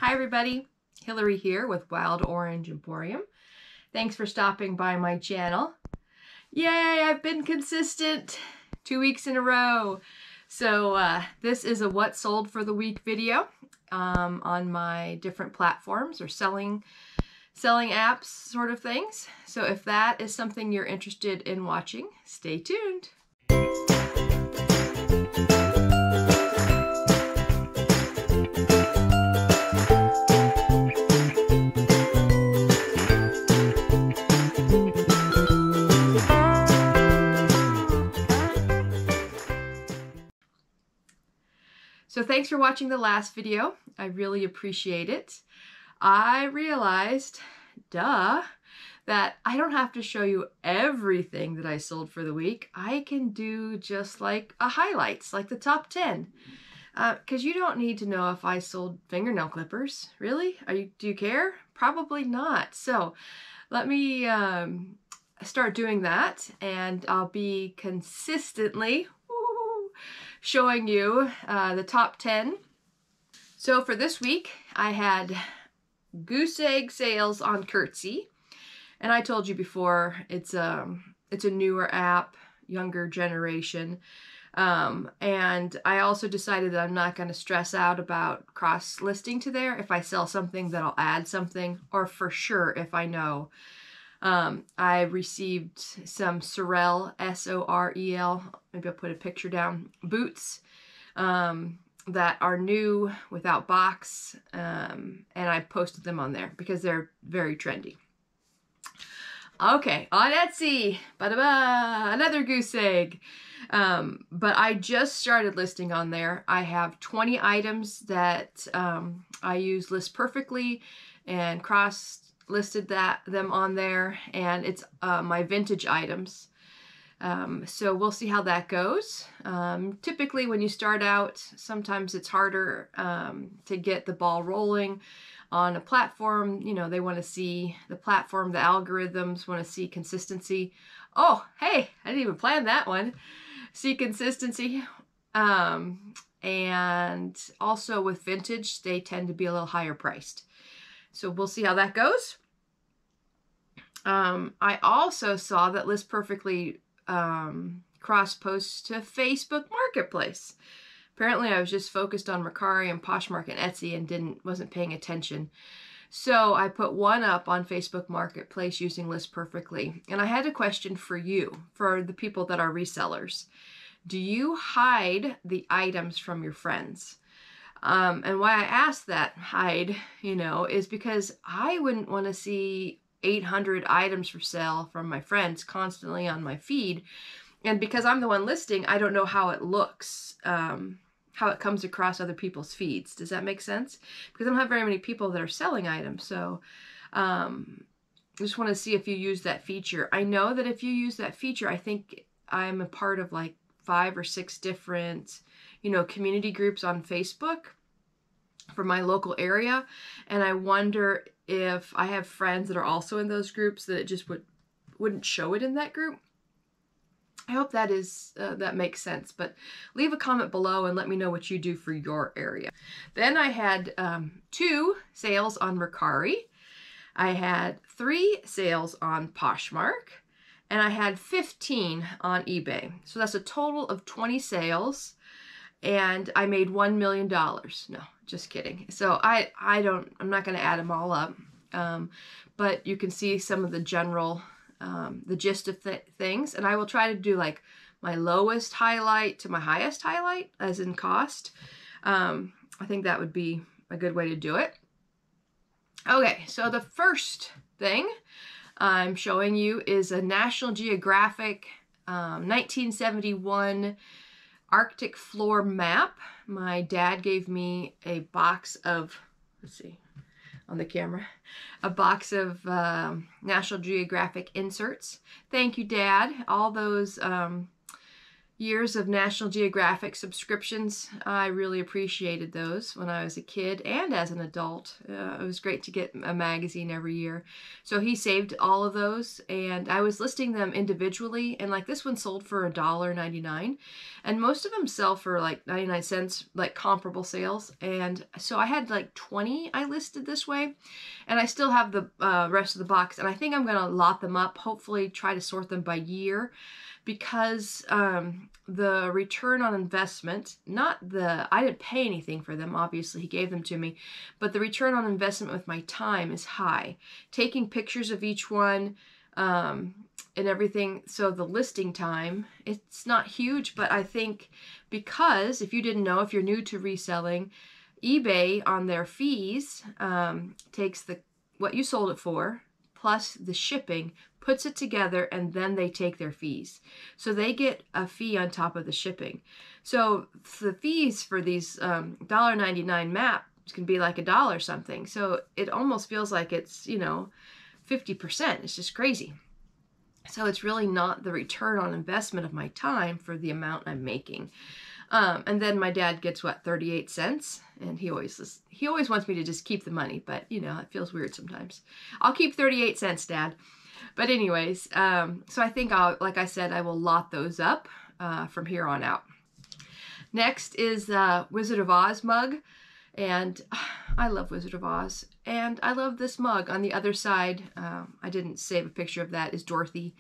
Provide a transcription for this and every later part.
Hi everybody, Hillary here with Wild Orange Emporium. Thanks for stopping by my channel. Yay, I've been consistent 2 weeks in a row. So this is a what sold for the week video on my different platforms or selling apps sort of things. So if that is something you're interested in watching, stay tuned. So thanks for watching the last video. I really appreciate it. I realized, that I don't have to show you everything that I sold for the week. I can do just like a highlights, like the top 10. Because you don't need to know if I sold fingernail clippers. Really? Do you care? Probably not. So let me start doing that, and I'll be consistently showing you the top 10. So for this week, I had goose egg sales on Curtsy. And I told you before, it's a newer app, younger generation. And I also decided that I'm not going to stress out about cross-listing to there. If I sell something, that I'll add something, or for sure if I know. I received some Sorel, S-O-R-E-L, maybe I'll put a picture down, boots that are new without box, and I posted them on there because they're very trendy. Okay, on Etsy, another goose egg. But I just started listing on there. I have 20 items that I use List Perfectly and listed them on there, and it's my vintage items. So we'll see how that goes. Typically when you start out, sometimes it's harder to get the ball rolling on a platform. You know, they want to see the platform, the algorithms want to see consistency. Oh, hey, I didn't even plan that one. See consistency. And also with vintage, they tend to be a little higher priced. So we'll see how that goes. I also saw that List Perfectly cross-posts to Facebook Marketplace. Apparently I was just focused on Mercari and Poshmark and Etsy and wasn't paying attention. So I put one up on Facebook Marketplace using List Perfectly. And I had a question for you, for the people that are resellers. Do you hide the items from your friends? And why I asked that hide, is because I wouldn't want to see 800 items for sale from my friends constantly on my feed. And because I'm the one listing, I don't know how it looks, how it comes across other people's feeds. Does that make sense? Because I don't have very many people that are selling items. So I just want to see if you use that feature. I know that if you use that feature, I think I'm a part of like 5 or 6 different, community groups on Facebook for my local area. And I wonder if I have friends that are also in those groups that it just wouldn't show it in that group. I hope that makes sense, but leave a comment below and let me know what you do for your area. Then I had 2 sales on Mercari. I had 3 sales on Poshmark, and I had 15 on eBay. So that's a total of 20 sales, and I made $1 million. No, just kidding. So I'm not going to add them all up, but you can see some of the general, the gist of things, and I will try to do like my lowest highlight to my highest highlight, as in cost. I think that would be a good way to do it. Okay, so the first thing I'm showing you is a National Geographic 1971 Arctic floor map. My dad gave me a box of, let's see, on the camera, a box of National Geographic inserts. Thank you, Dad. All those, years of National Geographic subscriptions. I really appreciated those when I was a kid and as an adult. It was great to get a magazine every year. So he saved all of those, and I was listing them individually, and like this one sold for $1.99, and most of them sell for like 99 cents, like comparable sales. And so I had like 20 I listed this way, and I still have the rest of the box, and I think I'm gonna lot them up, hopefully try to sort them by year, because the return on investment, I didn't pay anything for them, obviously he gave them to me, but the return on investment with my time is high. Taking pictures of each one and everything, so the listing time, it's not huge, but I think because, if you didn't know, if you're new to reselling, eBay on their fees takes what you sold it for, plus the shipping, puts it together, and then they take their fees. So they get a fee on top of the shipping. So the fees for these $1.99 maps can be like $1 something. So it almost feels like it's, 50%. It's just crazy. So it's really not the return on investment of my time for the amount I'm making. And then my dad gets, what, 38 cents? And he always wants me to just keep the money, but it feels weird sometimes. I'll keep 38 cents, Dad. But anyways, so I think like I said, I will lot those up from here on out. Next is Wizard of Oz mug. And I love Wizard of Oz. And I love this mug. On the other side, I didn't save a picture of that, is Dorothy.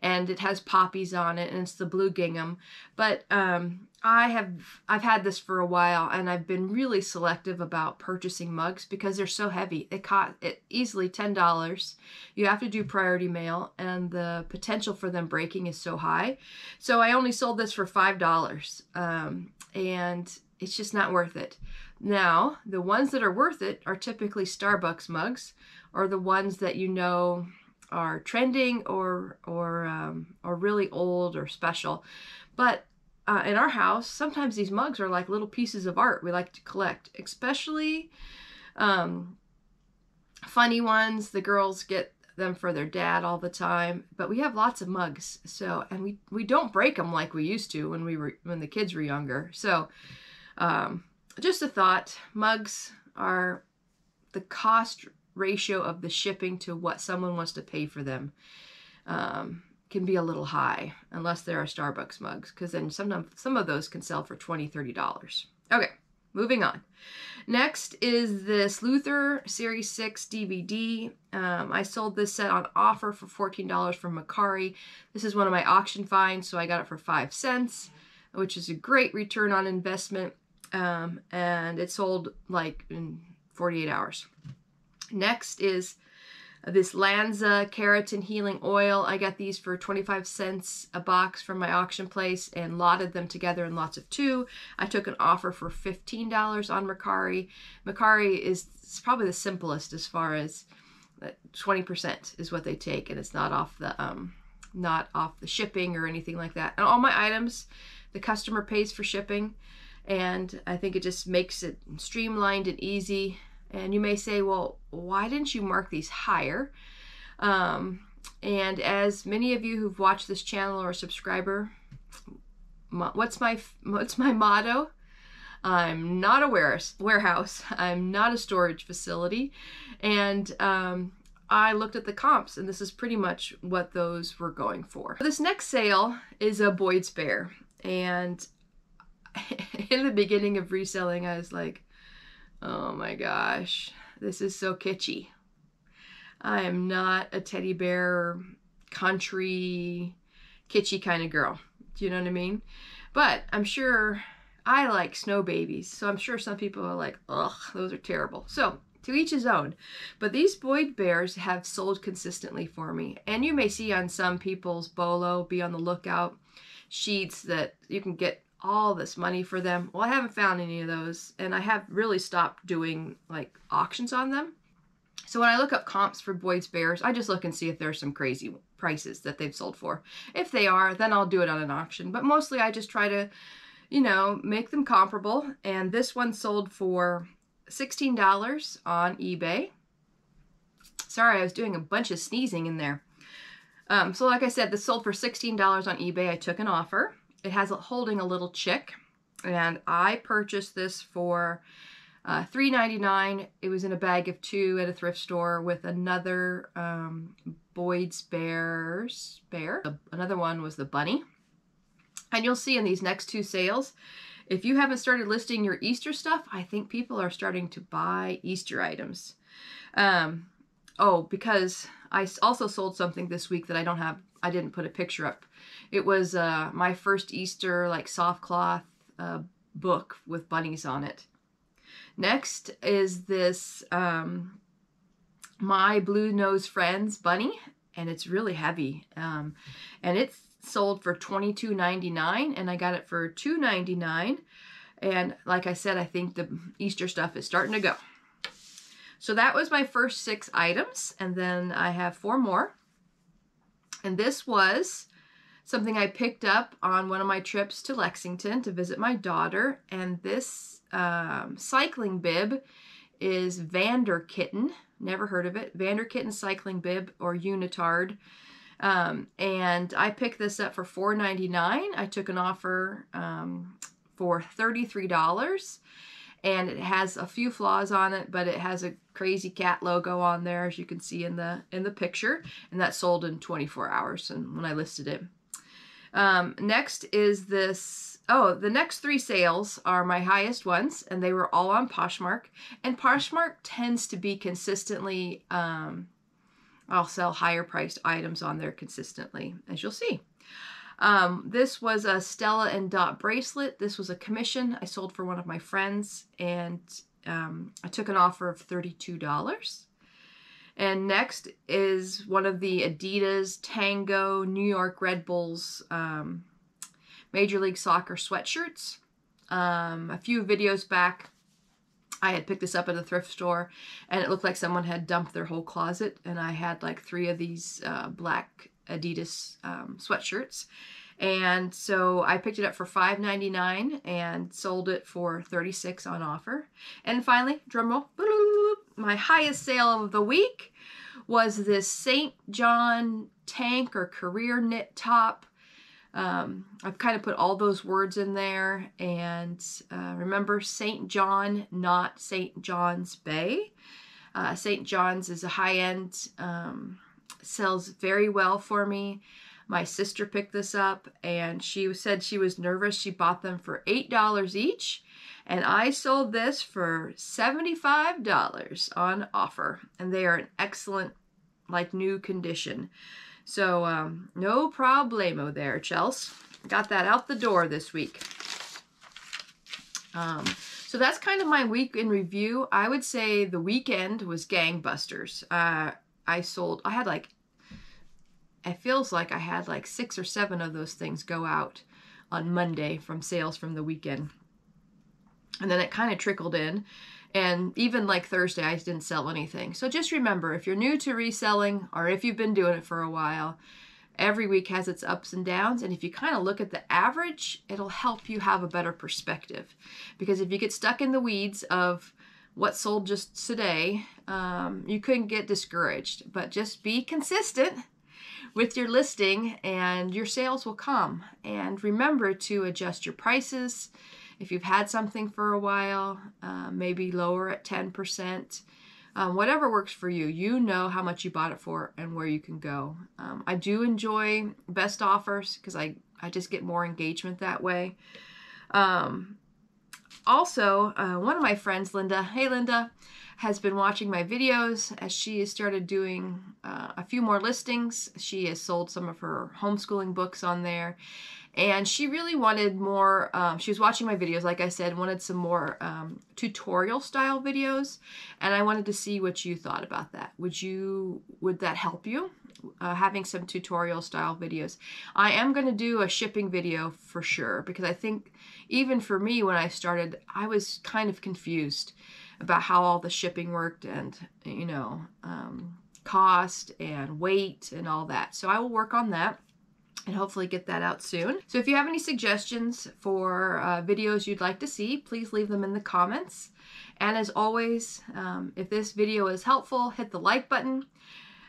And it has poppies on it, and it's the blue gingham. But I've had this for a while, and I've been really selective about purchasing mugs because they're so heavy. They cost easily $10. You have to do priority mail, and the potential for them breaking is so high. So I only sold this for $5, and it's just not worth it. Now, the ones that are worth it are typically Starbucks mugs, or the ones that are trending or really old or special. But in our house, sometimes these mugs are like little pieces of art we like to collect, especially funny ones. The girls get them for their dad all the time, but we have lots of mugs. So, and we don't break them like we used to when the kids were younger. So just a thought, mugs are the cost ratio of the shipping to what someone wants to pay for them can be a little high, unless there are Starbucks mugs, because then some of those can sell for $20, $30. Okay, moving on. Next is this Luther Series 6 DVD. I sold this set on offer for $14 from Mercari. This is one of my auction finds, so I got it for 5 cents, which is a great return on investment, and it sold like in 48 hours. Next is this Lanza Keratin Healing Oil. I got these for 25 cents a box from my auction place and lotted them together in lots of 2. I took an offer for $15 on Mercari. Mercari is probably the simplest as far as 20% is what they take, and it's not off the shipping or anything like that. And all my items, the customer pays for shipping, and I think it just makes it streamlined and easy. And you may say, well, why didn't you mark these higher? And as many of you who've watched this channel or a subscriber, what's my motto? I'm not a warehouse. I'm not a storage facility. And I looked at the comps, and this is pretty much what those were going for. This next sale is a Boyz Bear. And in the beginning of reselling, I was like, oh my gosh, this is so kitschy. I am not a teddy bear, country, kitschy kind of girl. Do you know what I mean? But I'm sure I like snow babies, so I'm sure some people are like, ugh, those are terrible. So to each his own. But these Boyz Bears have sold consistently for me. And you may see on some people's Bolo, be on the lookout sheets that you can get all this money for them. Well, I haven't found any of those, and I have really stopped doing like auctions on them. So when I look up comps for Boyz Bears, I just look and see if there's some crazy prices that they've sold for. If they are, then I'll do it on an auction. But mostly I just try to, make them comparable. And this one sold for $16 on eBay. Sorry, I was doing a bunch of sneezing in there. So like I said, this sold for $16 on eBay. I took an offer. it has holding a little chick, and I purchased this for $3.99. It was in a bag of 2 at a thrift store with another Boyz Bear. Another one was the bunny. And you'll see in these next 2 sales, if you haven't started listing your Easter stuff, I think people are starting to buy Easter items. Oh, because I also sold something this week that I didn't put a picture up. It was my first Easter like soft cloth book with bunnies on it. Next is this My Blue Nose Friends bunny, and it's really heavy. And it's sold for $22.99, and I got it for $2.99. And like I said, I think the Easter stuff is starting to go. So that was my first 6 items, and then I have 4 more. And this was something I picked up on one of my trips to Lexington to visit my daughter. And this cycling bib is Vanderkitten. Never heard of it. Vanderkitten cycling bib, or unitard. And I picked this up for $4.99. I took an offer for $33. And it has a few flaws on it, but it has a crazy cat logo on there, as you can see in the picture. And that sold in 24 hours and when I listed it. Next is this. Oh, the next 3 sales are my highest ones, and they were all on Poshmark. And Poshmark tends to be consistently, I'll sell higher priced items on there consistently, as you'll see. This was a Stella and Dot bracelet. This was a commission I sold for one of my friends, and I took an offer of $32. And next is one of the Adidas Tango New York Red Bulls Major League Soccer sweatshirts. A few videos back, I had picked this up at a thrift store, and it looked like someone had dumped their whole closet, and I had like 3 of these black Adidas sweatshirts. And so I picked it up for $5.99 and sold it for $36 on offer. And finally, drumroll, my highest sale of the week was this St. John tank or career knit top. I've kind of put all those words in there, and remember, St. John, not St. John's Bay. St. John's is a high-end, sells very well for me. My sister picked this up, and she said she was nervous. She bought them for $8 each, and I sold this for $75 on offer, and they are in excellent, like, new condition. So, no problemo there, Chels. Got that out the door this week. So that's kind of my week in review. I would say the weekend was gangbusters. It feels like I had like 6 or 7 of those things go out on Monday from sales from the weekend. And then it kind of trickled in. And even like Thursday, I didn't sell anything. So just remember, if you're new to reselling, or if you've been doing it for a while, every week has its ups and downs. And if you kind of look at the average, it'll help you have a better perspective. Because if you get stuck in the weeds of what sold just today, you couldn't get discouraged. But just be consistent with your listing, and your sales will come. And remember to adjust your prices. If you've had something for a while, maybe lower at 10%. Whatever works for you. You know how much you bought it for and where you can go. I do enjoy best offers because I just get more engagement that way. Also, one of my friends, Linda, hey Linda, has been watching my videos as she has started doing a few more listings. She has sold some of her homeschooling books on there. And she really wanted more, she was watching my videos, like I said, wanted some more tutorial style videos. And I wanted to see what you thought about that. Would that help you? Having some tutorial style videos. I am going to do a shipping video for sure, because I think even for me when I started, I was kind of confused about how all the shipping worked, and you know, cost and weight and all that. So I will work on that and hopefully get that out soon. So if you have any suggestions for videos you'd like to see, please leave them in the comments. And as always, if this video is helpful, hit the like button.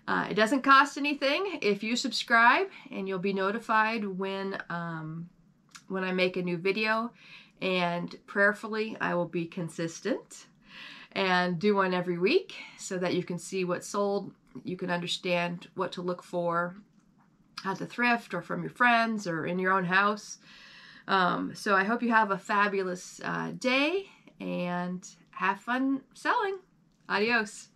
It doesn't cost anything if you subscribe, and you'll be notified when when I make a new video, and prayerfully I will be consistent and do one every week so that you can see what's sold. You can understand what to look for at the thrift or from your friends or in your own house. So I hope you have a fabulous day and have fun selling. Adios.